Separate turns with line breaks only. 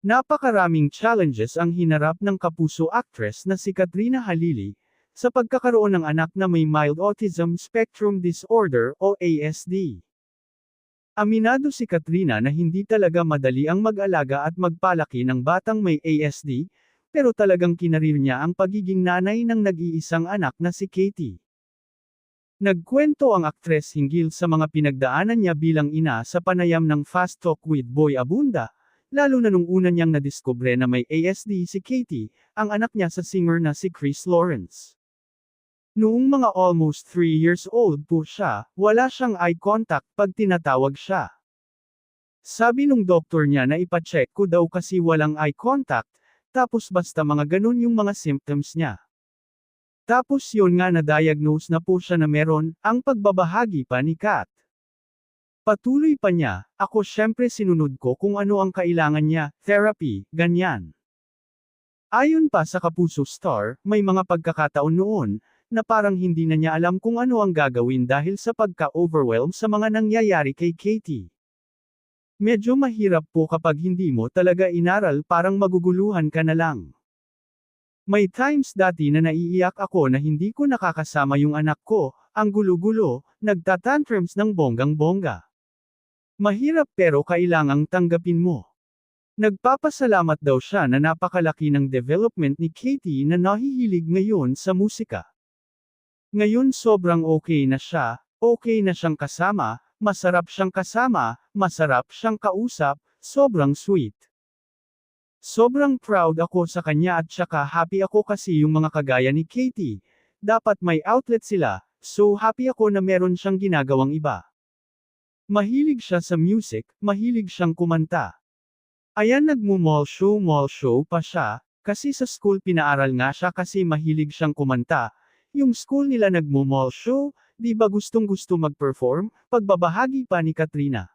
Napakaraming challenges ang hinarap ng kapuso actress na si Katrina Halili, sa pagkakaroon ng anak na may mild autism spectrum disorder o ASD. Aminado si Katrina na hindi talaga madali ang mag-alaga at magpalaki ng batang may ASD, pero talagang kinarir niya ang pagiging nanay ng nag-iisang anak na si Katie. Nagkwento ang aktres hinggil sa mga pinagdaanan niya bilang ina sa panayam ng Fast Talk with Boy Abunda, lalo na nung una niyang nadiskubre na may ASD si Katie, ang anak niya sa singer na si Chris Lawrence. Noong mga almost 3 years old po siya, wala siyang eye contact pag tinatawag siya. Sabi nung doktor niya na ipacheck ko daw kasi walang eye contact, tapos basta mga ganun yung mga symptoms niya. Tapos yun nga na-diagnose na po siya na meron, ang pagbabahagi pa ni Kat. Patuloy pa niya, ako syempre sinunod ko kung ano ang kailangan niya, therapy, ganyan. Ayon pa sa Kapuso Star, may mga pagkakataon noon, na parang hindi na niya alam kung ano ang gagawin dahil sa pagka-overwhelm sa mga nangyayari kay Katie. Medyo mahirap po kapag hindi mo talaga inaral, parang maguguluhan ka na lang. May times dati na naiiyak ako na hindi ko nakakasama yung anak ko, ang gulo-gulo, nagtatantrums ng bonggang-bongga. Mahirap pero kailangang tanggapin mo. Nagpapasalamat daw siya na napakalaki ng development ni Katie na nahihilig ngayon sa musika. Ngayon sobrang okay na siyang kasama, masarap siyang kausap, sobrang sweet. Sobrang proud ako sa kanya at saka happy ako kasi yung mga kagaya ni Katie, dapat may outlet sila, so happy ako na meron siyang ginagawang iba. Mahilig siya sa music, mahilig siyang kumanta. Ayan nagmo-mall show pa siya, kasi sa school pinaaral nga siya kasi mahilig siyang kumanta. Yung school nila nagmo-mall show, di ba gustong-gusto mag-perform, pagbabahagi pa ni Katrina.